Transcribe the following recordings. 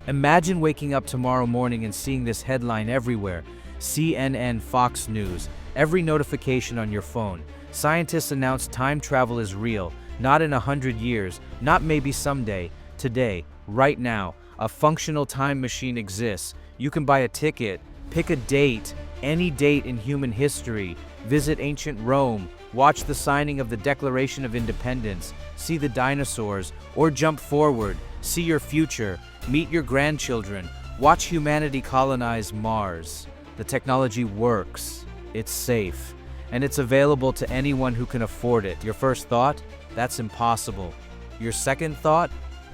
Imagine waking up tomorrow morning and seeing this headline everywhere. CNN, Fox News, every notification on your phone. Scientists announce time travel is real, not in 100 years, not maybe someday, today, right now. A functional time machine exists. You can buy a ticket, pick a date, any date in human history, visit ancient Rome, watch the signing of the Declaration of Independence, see the dinosaurs, or jump forward, see your future, meet your grandchildren, watch humanity colonize Mars. The technology works, it's safe, and it's available to anyone who can afford it. Your first thought? That's impossible. Your second thought?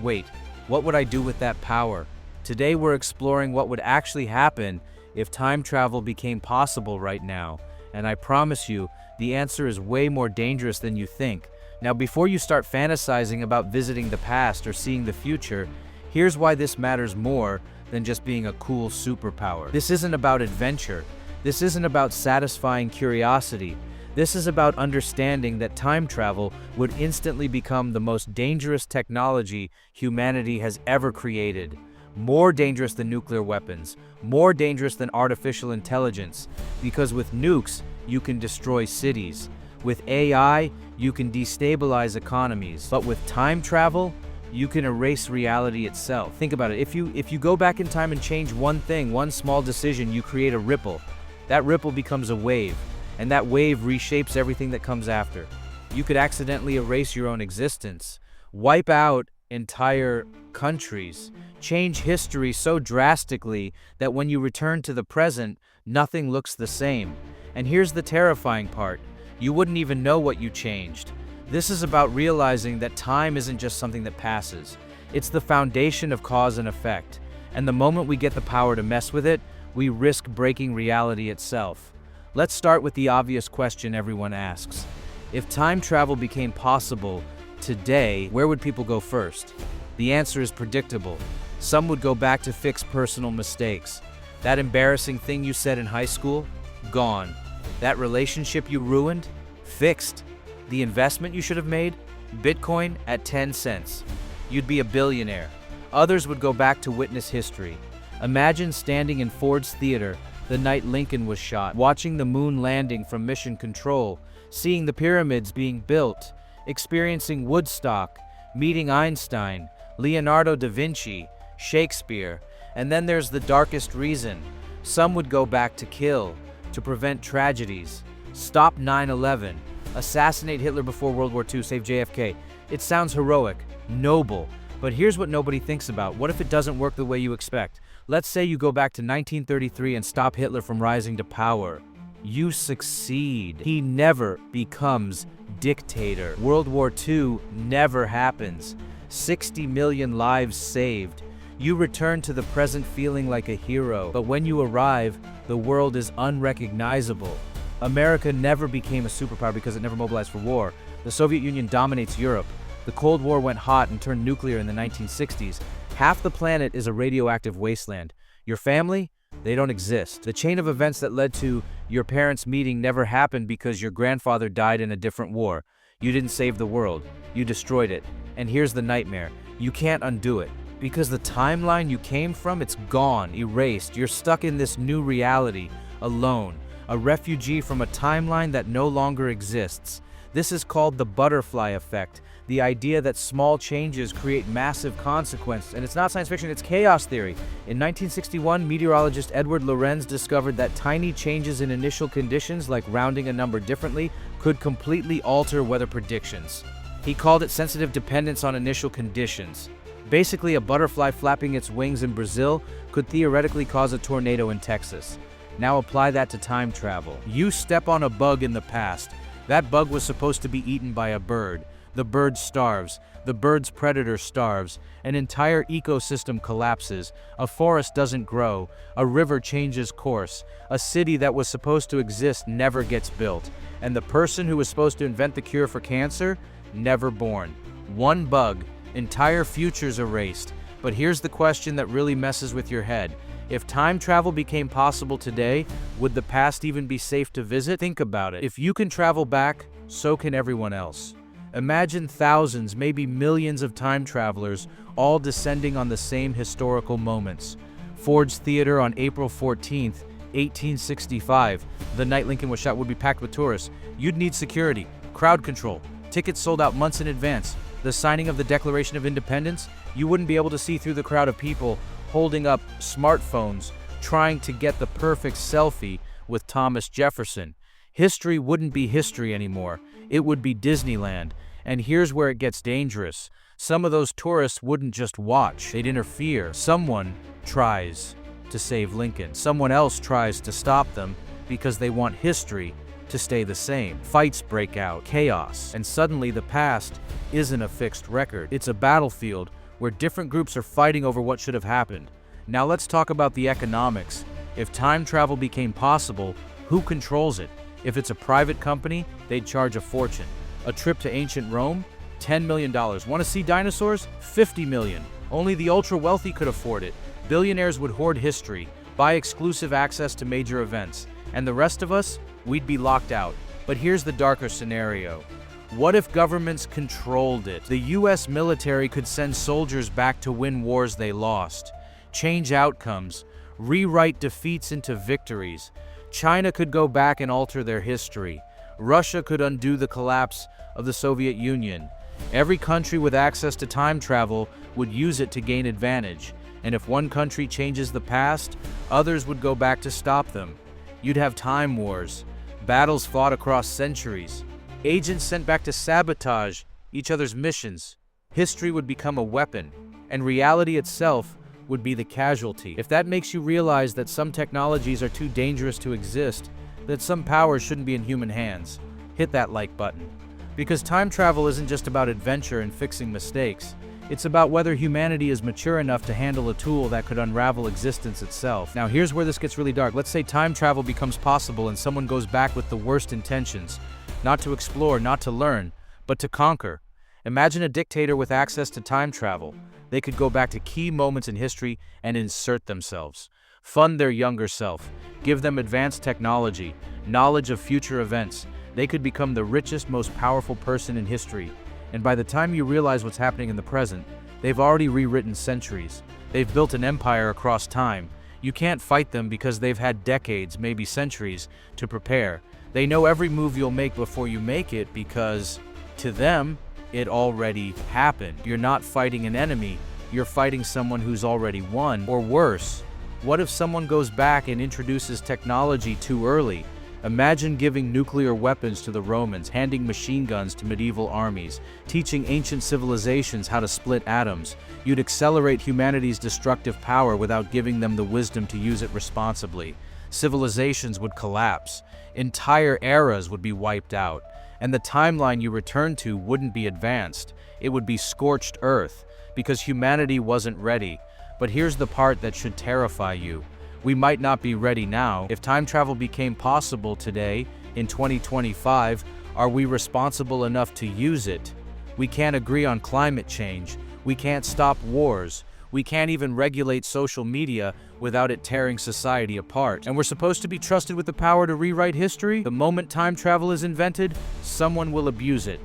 Wait, what would I do with that power? Today we're exploring what would actually happen if time travel became possible right now. And I promise you, the answer is way more dangerous than you think. Now, before you start fantasizing about visiting the past or seeing the future, here's why this matters more than just being a cool superpower. This isn't about adventure. This isn't about satisfying curiosity. This is about understanding that time travel would instantly become the most dangerous technology humanity has ever created. More dangerous than nuclear weapons, more dangerous than artificial intelligence, because with nukes, you can destroy cities. With AI, you can destabilize economies. But with time travel, you can erase reality itself. Think about it. If you go back in time and change one thing, one small decision, you create a ripple. That ripple becomes a wave, and that wave reshapes everything that comes after. You could accidentally erase your own existence, wipe out entire countries, change history so drastically that when you return to the present, nothing looks the same. And here's the terrifying part. You wouldn't even know what you changed. This is about realizing that time isn't just something that passes. It's the foundation of cause and effect. And the moment we get the power to mess with it, we risk breaking reality itself. Let's start with the obvious question everyone asks. If time travel became possible today, where would people go first? The answer is predictable. Some would go back to fix personal mistakes. That embarrassing thing you said in high school? Gone. That relationship you ruined? Fixed. The investment you should have made? Bitcoin at 10 cents. You'd be a billionaire. Others would go back to witness history. Imagine standing in Ford's Theater the night Lincoln was shot, watching the moon landing from Mission Control, seeing the pyramids being built, experiencing Woodstock, meeting Einstein, Leonardo da Vinci, Shakespeare. And then there's the darkest reason. Some would go back to kill, to prevent tragedies, stop 9/11, assassinate Hitler before World War II, save JFK. It sounds heroic, noble, but here's what nobody thinks about. What if it doesn't work the way you expect? Let's say you go back to 1933 and stop Hitler from rising to power. You succeed. He never becomes dictator. World War II never happens. 60 million lives saved. You return to the present feeling like a hero, but when you arrive, the world is unrecognizable. America never became a superpower because it never mobilized for war. The Soviet Union dominates Europe. The Cold War went hot and turned nuclear in the 1960s. Half the planet is a radioactive wasteland. Your family? They don't exist. The chain of events that led to your parents' meeting never happened because your grandfather died in a different war. You didn't save the world. You destroyed it. And here's the nightmare. You can't undo it. Because the timeline you came from, it's gone, erased. You're stuck in this new reality, alone. A refugee from a timeline that no longer exists. This is called the butterfly effect, the idea that small changes create massive consequences. And it's not science fiction, it's chaos theory. In 1961, meteorologist Edward Lorenz discovered that tiny changes in initial conditions, like rounding a number differently, could completely alter weather predictions. He called it sensitive dependence on initial conditions. Basically, a butterfly flapping its wings in Brazil could theoretically cause a tornado in Texas. Now apply that to time travel. You step on a bug in the past. That bug was supposed to be eaten by a bird. The bird starves. The bird's predator starves. An entire ecosystem collapses. A forest doesn't grow. A river changes course. A city that was supposed to exist never gets built. And the person who was supposed to invent the cure for cancer? Never born. One bug. Entire futures erased. But here's the question that really messes with your head. If time travel became possible today, would the past even be safe to visit? Think about it. If you can travel back, so can everyone else. Imagine thousands, maybe millions of time travelers all descending on the same historical moments. Ford's Theater on April 14th, 1865. The night Lincoln was shot would be packed with tourists. You'd need security, crowd control. Tickets sold out months in advance. The signing of the Declaration of Independence, you wouldn't be able to see through the crowd of people holding up smartphones, trying to get the perfect selfie with Thomas Jefferson. History wouldn't be history anymore. It would be Disneyland. And here's where it gets dangerous. Some of those tourists wouldn't just watch, they'd interfere. Someone tries to save Lincoln. Someone else tries to stop them because they want history to stay the same. Fights break out, chaos, and suddenly the past isn't a fixed record. It's a battlefield where different groups are fighting over what should have happened. Now let's talk about the economics. If time travel became possible, who controls it? If it's a private company, they'd charge a fortune. A trip to ancient Rome? $10 million. Want to see dinosaurs? $50 million. Only the ultra-wealthy could afford it. Billionaires would hoard history, buy exclusive access to major events, and the rest of us, we'd be locked out. But here's the darker scenario. What if governments controlled it? The US military could send soldiers back to win wars they lost, change outcomes, rewrite defeats into victories. China could go back and alter their history. Russia could undo the collapse of the Soviet Union. Every country with access to time travel would use it to gain advantage. And if one country changes the past, others would go back to stop them. You'd have time wars, battles fought across centuries, agents sent back to sabotage each other's missions. History would become a weapon, and reality itself would be the casualty. If that makes you realize that some technologies are too dangerous to exist, that some powers shouldn't be in human hands, hit that like button. Because time travel isn't just about adventure and fixing mistakes. It's about whether humanity is mature enough to handle a tool that could unravel existence itself. Now here's where this gets really dark. Let's say time travel becomes possible and someone goes back with the worst intentions. Not to explore, not to learn, but to conquer. Imagine a dictator with access to time travel. They could go back to key moments in history and insert themselves. Fund their younger self. Give them advanced technology, knowledge of future events. They could become the richest, most powerful person in history. And by the time you realize what's happening in the present, they've already rewritten centuries. They've built an empire across time. You can't fight them because they've had decades, maybe centuries, to prepare. They know every move you'll make before you make it because, to them, it already happened. You're not fighting an enemy, you're fighting someone who's already won. Or worse, what if someone goes back and introduces technology too early? Imagine giving nuclear weapons to the Romans, handing machine guns to medieval armies, teaching ancient civilizations how to split atoms. You'd accelerate humanity's destructive power without giving them the wisdom to use it responsibly. Civilizations would collapse, entire eras would be wiped out, and the timeline you return to wouldn't be advanced. It would be scorched earth, because humanity wasn't ready. But here's the part that should terrify you. We might not be ready now. If time travel became possible today, in 2025, are we responsible enough to use it? We can't agree on climate change. We can't stop wars. We can't even regulate social media without it tearing society apart. And we're supposed to be trusted with the power to rewrite history? The moment time travel is invented, someone will abuse it.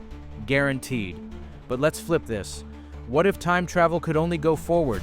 Guaranteed. But let's flip this. What if time travel could only go forward,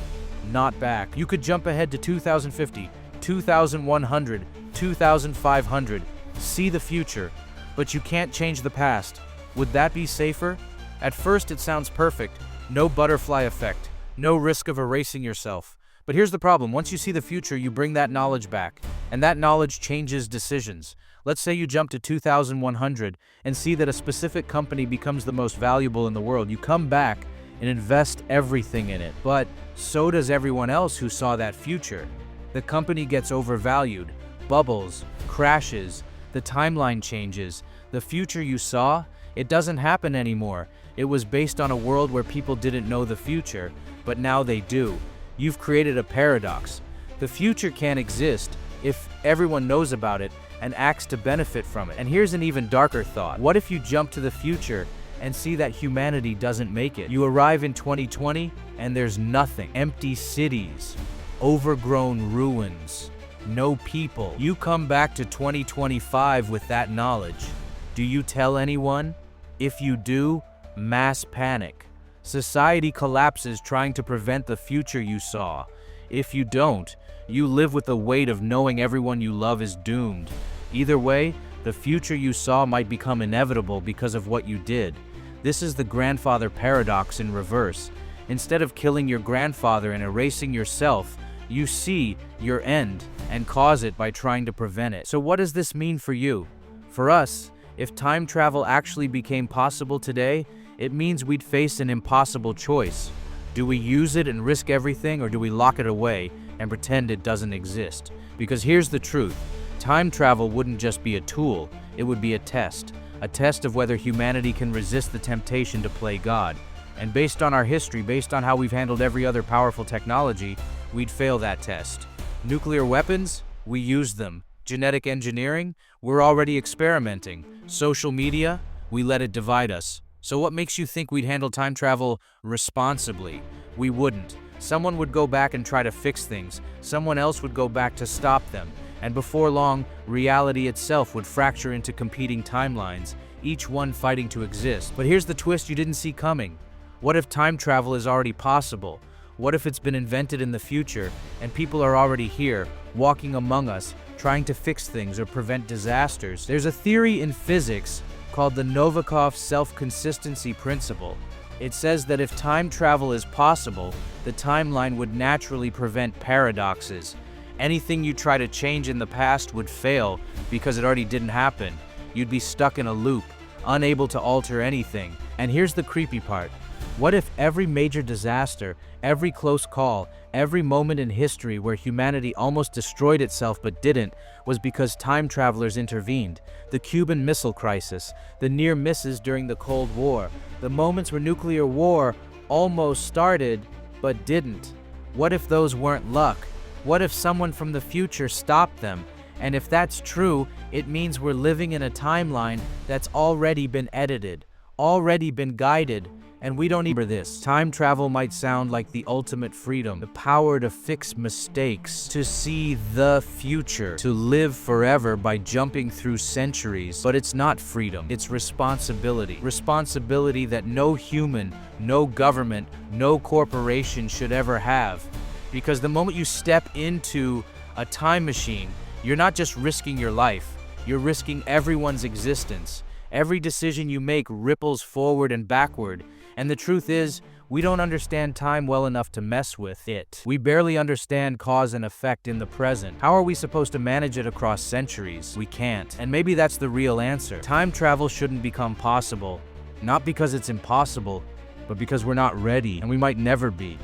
not back? You could jump ahead to 2050, 2100, 2500, see the future, but you can't change the past. Would that be safer? At first it sounds perfect. No butterfly effect, no risk of erasing yourself. But here's the problem. Once you see the future, you bring that knowledge back, and that knowledge changes decisions. Let's say you jump to 2100 and see that a specific company becomes the most valuable in the world. You come back and invest everything in it, but so does everyone else who saw that future. The company gets overvalued, bubbles, crashes, the timeline changes. The future you saw, it doesn't happen anymore. It was based on a world where people didn't know the future, but now they do. You've created a paradox. The future can't exist if everyone knows about it and acts to benefit from it. And here's an even darker thought. What if you jump to the future and see that humanity doesn't make it? You arrive in 2020 and there's nothing. Empty cities, overgrown ruins, no people. You come back to 2025 with that knowledge. Do you tell anyone? If you do, Mass panic. Society collapses trying to prevent the future you saw. If you don't, you live with the weight of knowing everyone you love is doomed. Either way, the future you saw might become inevitable because of what you did. This is the grandfather paradox in reverse. Instead of killing your grandfather and erasing yourself, you see your end and cause it by trying to prevent it. So what does this mean for you? For us, if time travel actually became possible today, it means we'd face an impossible choice. Do we use it and risk everything, or do we lock it away and pretend it doesn't exist? Because here's the truth. Time travel wouldn't just be a tool, it would be a test of whether humanity can resist the temptation to play God. And based on our history, based on how we've handled every other powerful technology, we'd fail that test. Nuclear weapons? We use them. Genetic engineering? We're already experimenting. Social media? We let it divide us. So what makes you think we'd handle time travel responsibly? We wouldn't. Someone would go back and try to fix things. Someone else would go back to stop them. And before long, reality itself would fracture into competing timelines, each one fighting to exist. But here's the twist you didn't see coming. What if time travel is already possible? What if it's been invented in the future, and people are already here, walking among us, trying to fix things or prevent disasters? There's a theory in physics called the Novikov self-consistency principle. It says that if time travel is possible, the timeline would naturally prevent paradoxes. Anything you try to change in the past would fail because it already didn't happen. You'd be stuck in a loop, unable to alter anything. And here's the creepy part. What if every major disaster, every close call, every moment in history where humanity almost destroyed itself but didn't, was because time travelers intervened? The Cuban Missile Crisis, the near misses during the Cold War, the moments where nuclear war almost started but didn't. What if those weren't luck? What if someone from the future stopped them? And if that's true, it means we're living in a timeline that's already been edited, already been guided, and we don't even this. Time travel might sound like the ultimate freedom, the power to fix mistakes, to see the future, to live forever by jumping through centuries. But it's not freedom, it's responsibility. Responsibility that no human, no government, no corporation should ever have. Because the moment you step into a time machine, you're not just risking your life, you're risking everyone's existence. Every decision you make ripples forward and backward. And the truth is, we don't understand time well enough to mess with it. We barely understand cause and effect in the present. How are we supposed to manage it across centuries? We can't. And maybe that's the real answer. Time travel shouldn't become possible, not because it's impossible, but because we're not ready, and we might never be.